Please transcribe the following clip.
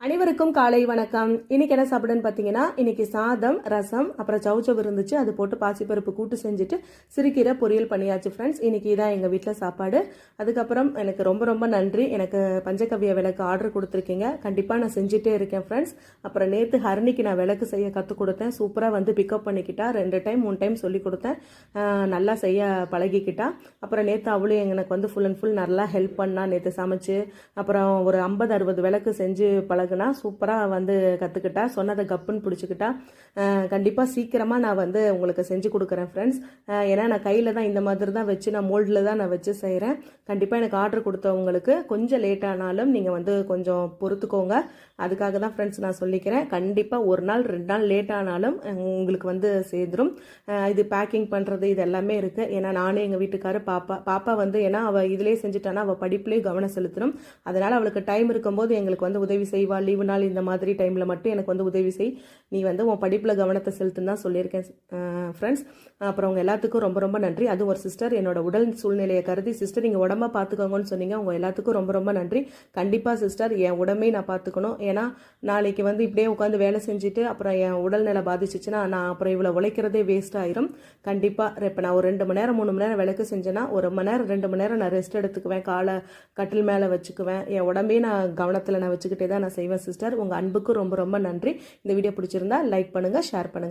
அனைவருக்கும் காலை வணக்கம். இன்னைக்கு என்ன சாப்பிடுன்னு பார்த்தீங்கன்னா, இன்னைக்கு சாதம், ரசம், அப்புறம் சவுச்சவ் இருந்துச்சு. அது போட்டு பாசிப்பருப்பு கூட்டு செஞ்சுட்டு சிறுகீரை பொரியல் பண்ணியாச்சு ஃப்ரெண்ட்ஸ். இன்னைக்கு இதான் எங்கள் வீட்டில் சாப்பாடு. அதுக்கப்புறம் எனக்கு ரொம்ப ரொம்ப நன்றி. எனக்கு பஞ்சகவ்ய விளக்கு ஆர்டர் கொடுத்துருக்கீங்க. கண்டிப்பாக நான் செஞ்சுட்டே இருக்கேன் ஃப்ரெண்ட்ஸ். அப்புறம் நேற்று ஹரணிக்கு நான் விளக்கு செய்ய கற்றுக் கொடுத்தேன். சூப்பராக வந்து பிக்கப் பண்ணிக்கிட்டா. 2 டைம் 3 டைம் சொல்லி கொடுத்தேன். நல்லா செய்ய பழகிக்கிட்டா. அப்புறம் நேற்று அவளும் எனக்கு வந்து ஃபுல் அண்ட் ஃபுல் நல்லா ஹெல்ப் பண்ணா. நேற்று சமைச்சு அப்புறம் ஒரு 50-60 விளக்கு செஞ்சு சூப்பராக வந்து கற்றுக்கிட்டா. சொன்னதை கப்புன்னு பிடிச்சிக்கிட்டா. கண்டிப்பாக சீக்கிரமாக நான் வந்து உங்களுக்கு செஞ்சு கொடுக்குறேன் ஃப்ரெண்ட்ஸ். ஏன்னா நான் கையில் தான் இந்த மாதிரி தான் வச்சு நான் மோல்டில் தான் நான் வச்சு செய்கிறேன். கண்டிப்பாக எனக்கு ஆர்டர் கொடுத்தவங்களுக்கு கொஞ்சம் லேட் ஆனாலும் நீங்கள் வந்து கொஞ்சம் பொறுத்துக்கோங்க. அதுக்காக தான் ஃப்ரெண்ட்ஸ் நான் சொல்லிக்கிறேன். கண்டிப்பாக 1 நாள் 2 நாள் லேட் ஆனாலும் உங்களுக்கு வந்து சேர்ந்துடும். இது பேக்கிங் பண்ணுறது இது எல்லாமே இருக்குது. ஏன்னா நானே எங்கள் வீட்டுக்காரர் பாப்பா வந்து ஏன்னா அவள் இதிலே செஞ்சுட்டானா அவள் படிப்புலேயே கவனம் செலுத்தணும். அதனால் அவளுக்கு டைம் இருக்கும்போது எங்களுக்கு வந்து உதவி செய்வா. லீவு நாள் இந்த மாதிரி டைமில் மட்டும் எனக்கு வந்து உதவி செய், நீ வந்து உன் படிப்பில் கவனத்தை செலுத்துன்னு தான் சொல்லியிருக்கேன் ஃப்ரெண்ட்ஸ். அப்புறம் உங்கள் எல்லாத்துக்கும் ரொம்ப ரொம்ப நன்றி. அது ஒரு சிஸ்டர் என்னோட உடல் சூழ்நிலையை கருதி சிஸ்டர் நீங்கள் உடம்பை பார்த்துக்கோங்கன்னு சொன்னீங்க. உங்கள் எல்லாத்துக்கும் ரொம்ப ரொம்ப நன்றி. கண்டிப்பாக சிஸ்டர் என் உடம்பை நான் பார்த்துக்கணும். ஏன்னா நாளைக்கு வந்து இப்படியே உட்காந்து வேலை செஞ்சுட்டு அப்புறம் என் உடல்நிலை பாதிச்சிச்சுன்னா நான் அப்புறம் இவ்வளோ உழைக்கிறதே வேஸ்ட் ஆயிரும். கண்டிப்பாக இப்போ நான் ஒரு 2 மணி நேரம் 3 மணி நேரம் விளக்கு செஞ்சேன்னா 1 மணி நேரம் 2 மணி நேரம் நான் ரெஸ்ட் எடுத்துக்குவேன். காலை கட்டில் மேலே வச்சுக்குவேன். என் உடம்பையும் நான் கவனத்தில் நான் வச்சுக்கிட்டே தான் நான் செய்வேன் சிஸ்டர். உங்கள் அன்புக்கு ரொம்ப ரொம்ப நன்றி. இந்த வீடியோ பிடிச்சிருந்தா லைக் பண்ணுங்கள், ஷேர் பண்ணுங்கள்.